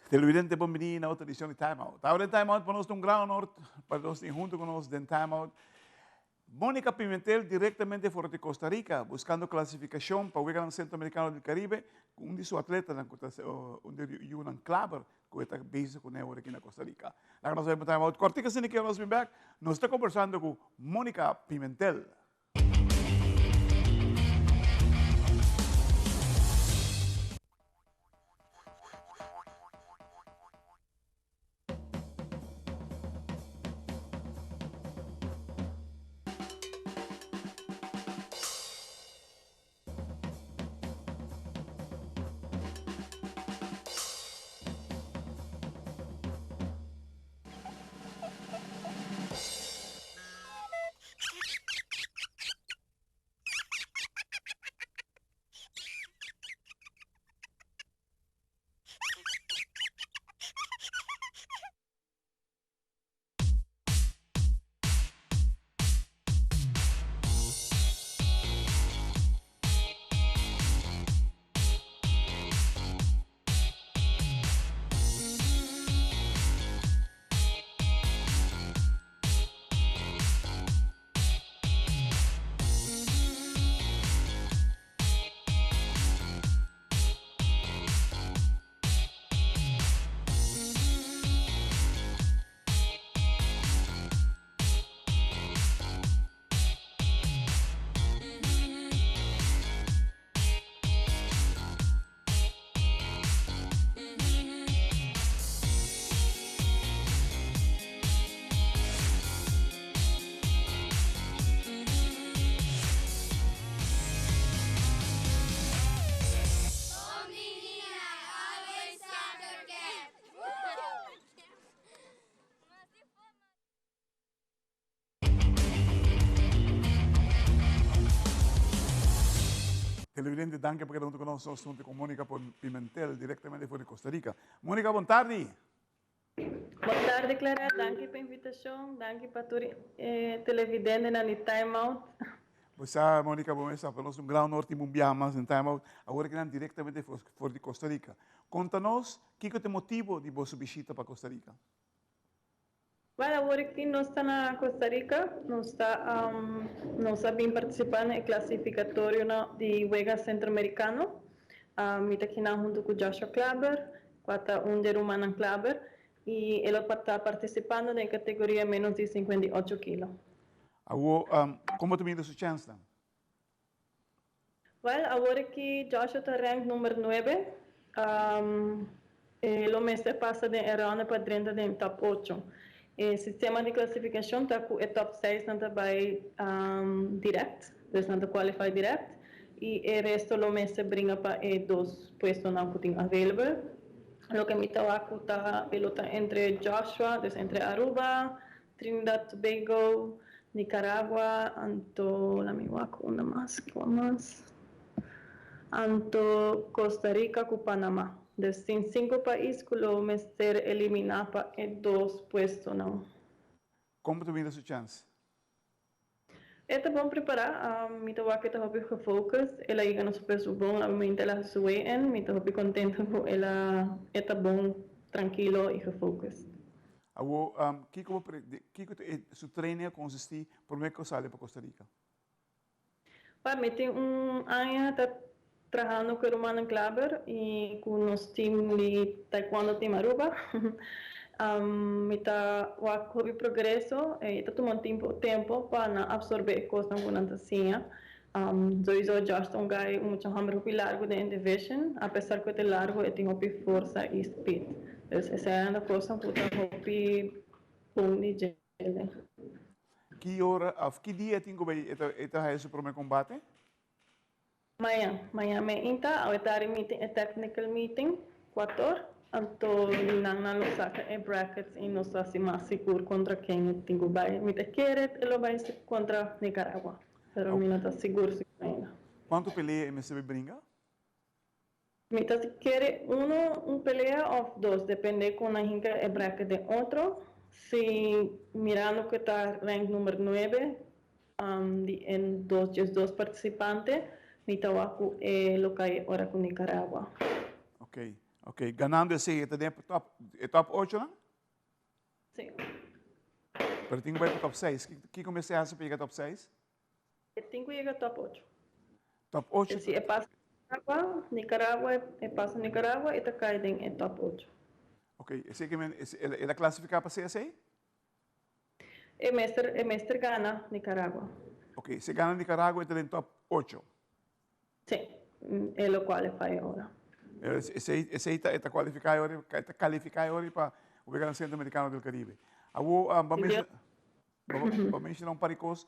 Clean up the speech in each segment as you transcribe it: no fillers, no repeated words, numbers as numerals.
Televidente, bem-vindo a outra edição de Time Out. Agora, em Time Out, para nós tem grande honor para nós estar junto conosco em Time Out. Mónica Pimentel, diretamente fora de Costa Rica, buscando classificação para o Grande Centro-Americano do Caribe, um de seus atletas, onde Yunan Klaber, que está base com ele aqui na Costa Rica. Lá nós vamos Time Out. Cortica, se que nós vamos back, nós estamos conversando com Mónica Pimentel. Televidente, danke per aver conosciuto assunto con Mónica Pimentel, direttamente fuori Costa Rica. Mónica, buon tardi. Boa tarde, Clara. Danke pela invitação. Danke para todos televidentes na Time Out. Você, Mónica, vamos para nós grande honor de Mumbiamas em Time Out, agora que estamos diretamente fora de Costa Rica. Conta-nos, o que é o motivo de vossa visita para Costa Rica? Well, agora que nós estamos na Costa Rica, nós estamos participando no classificatório de Wega Centro-Americano. Nós estamos aqui junto com Joshua Klaber, que é de Romanan Klaber, e ele está participando na categoria menos de 58 quilos. Como tu mira sua chance? Well, agora que Joshua está rank número 9, ele me passa de errando para dentro do top 8. O sistema de classificação está com o top 6 não está by direct, então não está qualify direct, e o resto lo me se brinca para dois postos não que tem available. Lo que me está entre Joshua, entre Aruba, Trinidad Tobago, Nicaragua, Costa Rica e Panamá. Desde 5 países que lo me ser eliminado para dois puestos não. Como tu mira sua chance? Está bom preparar, me estou aqui está bem focus, ela iga no super bom, a mim ela sube en, me estou bem contente com ela, está bom, tranquilo e focus. Que seu treino consiste por meio que sai para Costa Rica? Para mim tem ano tá trabalhando com o Romanan Klaber e com o nosso time de Taekwondo Team Aruba. Está o progresso e está tomando tempo para absorver coisas com a natação. Eu já estou muito largo de division, apesar que é largo, eu tenho força e speed. Então, essa é a coisa que eu tenho bom de gel. Que dia tenho que estar esse primeiro combate? Amanhã eu estou em technical meeting, 4 horas. Então, não saca brackets e não está mais seguro contra quem eu tenho que ir. Me quer ele vai contra Nicaragua, mas eu não estou seguro ainda. Quanto pelea MSB brinca? Me quer pelea ou dois, depende com a gente é bracket de outro. Se mirando que está rank número 9, em dois participantes, me está lo que é agora com Nicaragua. Ok. Ok, ganando esse, top 8, não? Sim. Pero tenho que ir para top 6. Que comecei a pegar top 6? Eu tenho que ir ao top 8. Top 8? Se é passa Nicarágua, é passa Nicarágua e tá caindo em top 8. Ok, esse que ela classificar para CSA? É mestre Gana, Nicarágua. Ok, se ganha Nicarágua, está em top 8. Sim, é o qualify agora. Esse está qualificado para o Campeonato Centro-Americano do Caribe. Vamos mencionar paricos,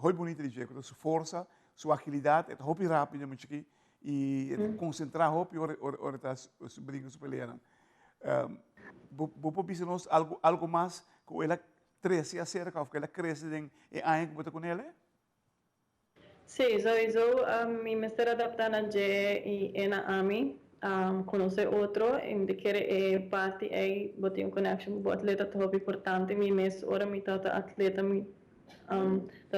muito bonito de jeito, sua força, sua agilidade, é muito rápido, muito aqui, e concentrar muito, ora está subindo, superando. Vou pensar algo mais que ela cresce acerca, que ela cresce em ano que você com ela? Sim, me estou adaptando a e na AMI, conhecer outro, e de querer parte aí, botar uma conexão com o atleta, é muito importante, me mesmo, ora me tata atleta, me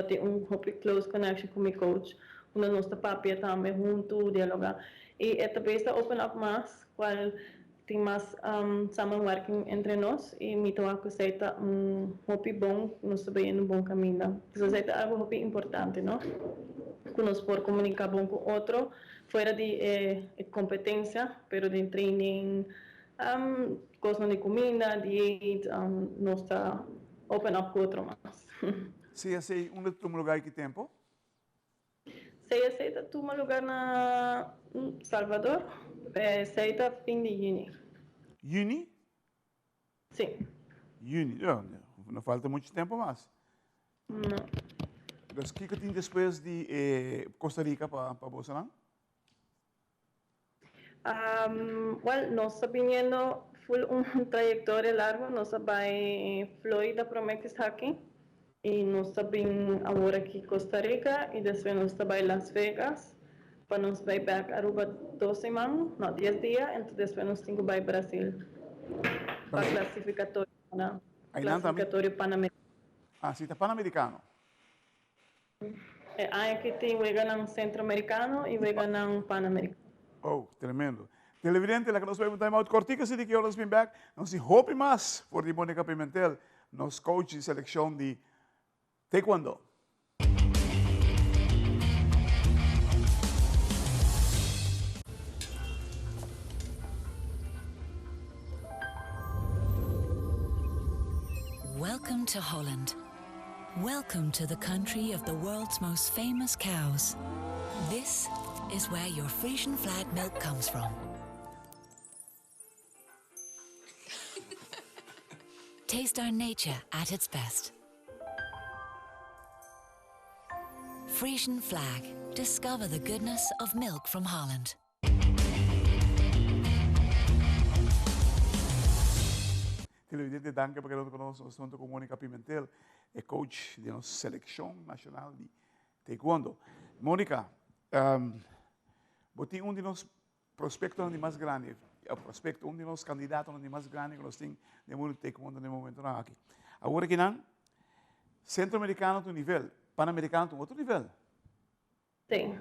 tem muito close connection com meu coach, quando nós está papel também junto, dialogar, e é também está open up mais, qual tem mais samenwerking entre nós, e me toa que seita muito bom, nós estamos em bom caminho, isso é algo muito importante, não? Que nós por comunicar bom com outro, fora de competência, pero de training, coisa de comida, dieta, nós está open up com outro mais. Se esse é um lugar que tempo? Se aceita tu um lugar na Salvador, aceita fim de junho. Juni? Sim. Juni, não falta muito tempo mais. Não. Então, o que tem depois de Costa Rica para você, não? Well, nós sabemos full trajetória larga, nós sabemos em Florida Promex Hacking e nós sabemos agora aqui Costa Rica e depois nós sabemos Las Vegas, para nós vai back Aruba 2 semanas, não 10 dias, então depois nós temos que ir Brasil para classificatório Pan-Americano. Ah, sim, está Pan-Americano. Aqui tem o Egan Centro-Americano e o Egan Pan-Americano. Oh, tremendo. Televidente, la que nos vemos time out cortica, se que horas been back. Não se hope mais por de Mônica Pimentel, nos coach de seleção de Taekwondo. Welcome to Holland. Welcome to the country of the world's most famous cows. This is where your Frisian flag milk comes from. Taste our nature at its best. Frisian flag. Discover the goodness of milk from Holland. Televidente, danke porque nos conosco, nós estamos com Mônica Pimentel, é coach de nossa seleção nacional de Taekwondo. Mônica, você de nós prospectos mais grande, prospecto de nós candidatos mais grande que nós temos de mundo Taekwondo no momento aqui. Agora que não, centro-americano tem nível, pan-americano tem outro nível. Sim.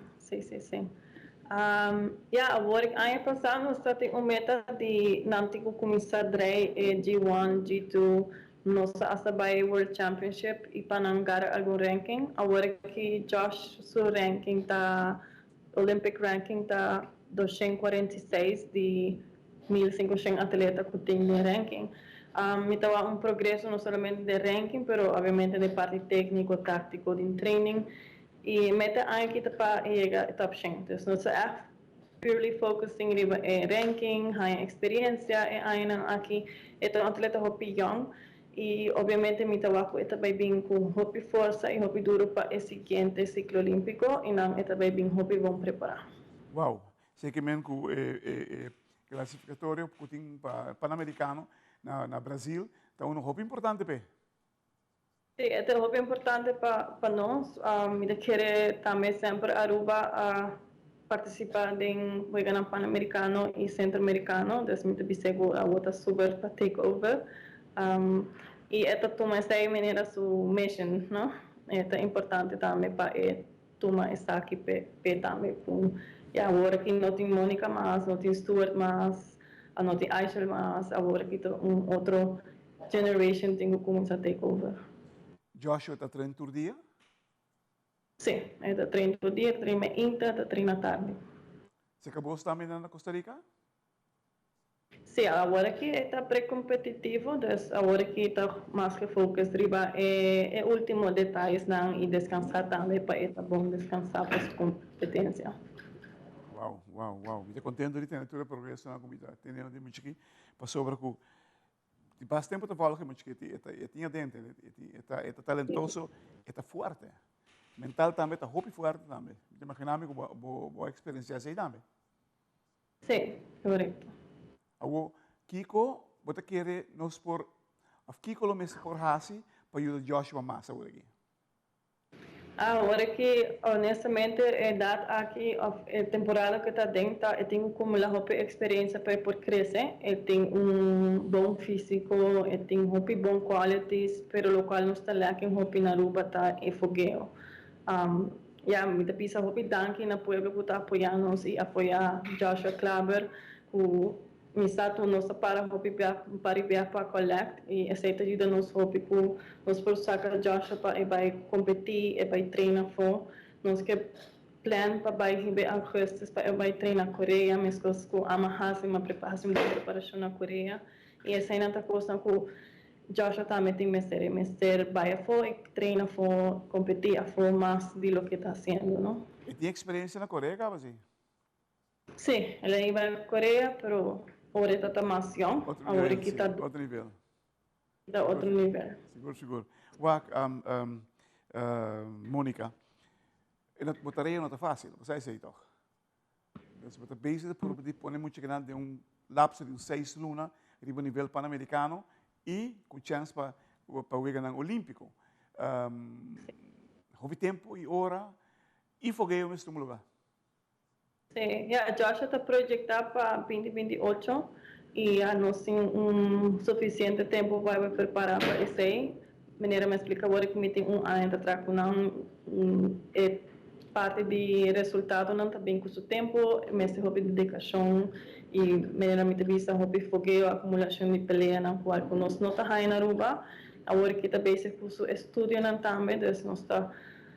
Agora, ano passado, nós temos meta de não começar a G1, G2, nossa Asabai World Championship e para não ganhar algum ranking. Agora que Josh, seu ranking está, Olympic ranking está 246 de 1.500 atletas que tem no ranking. Então, progresso não somente de ranking, mas obviamente de parte técnico, tático, de training. E meta aqui para chegar top 100. Então, nós é purely focusing em ranking, em experiência, e aqui é um atleta hopi young e obviamente me trabalho também bem com hopi força e hopi duro para o seguinte ciclo olímpico e não é também bem hopi bom preparar. Wow, sei que mesmo com classificatório para Pan-Americano na Brasil, então um hopi importante pe. Sim, é muito importante para nós. Me querer também sempre Aruba a participar em o Pan-Americano e Centro-Americano. Então, me seguro a outra super para takeover. E esta toma essa maneira sua mission, não? É importante também para toma está aqui também com agora que não tem Mônica mais, não tem Stuart mais, não tem Aishel mais, agora que tem outro generation tem que começar a take over. Joshua está treinando todo dia? Sim, está treinando todo dia, treina inta, está treinando tarde. Você acabou também na Costa Rica? Sim, agora que está pré-competitivo, agora que está mais que focus riba é último detalhes não e descansar também para estar bom descansar para a competência. Uau. Estou contente de ter todo o progresso na comunidade. Tenho de muito aqui, passou para que de bastante tempo eu falo que muito que tinha dente, é talentoso, é forte. Mental também está roupa forte também. Imagina-me que boa experiência assim também. Sim, correto. Agora, Kiko, você quer nos por, a Kiko lo messe por hasi para ajudar Joshua mais agora aqui. Agora que, honestamente, a idade aqui, a temporada que está dentro, eu tenho acumulado roupa experiência para por crescer. Eu tenho bom físico, eu tenho roupa bom qualities, pero o qual não está lá que roupa na Aruba está em fogueo. Me da pisa roupa danke na pueblo que está apoiando e apoiar Joshua Klaber, o me stato nossa para roupa para collect e aceita ajuda nos roupa com nos por sacar Joshua para vai competir e vai treinar for nos que plan para vai receber augustus para vai treinar na Coreia mesmo com amahas uma preparação de preparação na Coreia e essa é outra coisa com Joshua também tem mestre vai for e treina for competir a for mais de lo que está fazendo, não? E tem experiência na Coreia, Gabazi? Sim, ela vai na Coreia, pero ahora está más young, ahora que está outro nível. Da outro nível. Seguro. Mônica, eu botaria não está fácil, você sei toch? Você está bezig por poner muito grande de lapso de 6 lunas, riba nível pan-americano e com chance para o olímpico. Houve tempo e hora e fogueio no mesmo lugar. Sim, Joshua está projetado para 2028 e nós temos suficiente tempo para preparar para isso aí. Maneira me explica agora que me tem ano atrás com parte de resultado não está bem com o tempo, mas é hobby de dedicação e maneira me vista hobby fogueio, acumulação de peleia na qual nós não está aí na Aruba. Agora que está bem com o estudo não também, então nós está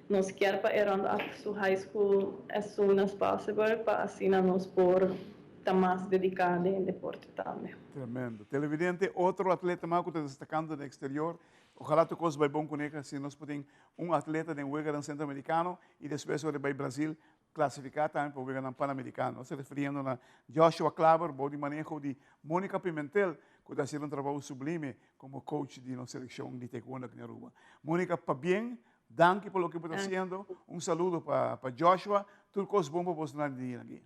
nos quer para around up to high school as soon as possible para assim nós por estar mais dedicado em deporte também. Tremendo. Televidente, outro atleta mais que está destacando no exterior. Ojalá tu coisa vai bom com ele, se nós podemos atleta de Huelga no Centro-Americano e depois vai para Brasil classificar também para o Huelga no Pan-Americano. Se referindo a Joshua Klaber, bom de manejo de Mônica Pimentel, que está fazendo trabalho sublime como coach de nossa seleção de taekwondo aqui na Aruba. Mônica, para bem. Danke por lo que está haciendo. Un saludo para Joshua. Tudo coisa bom para você aqui.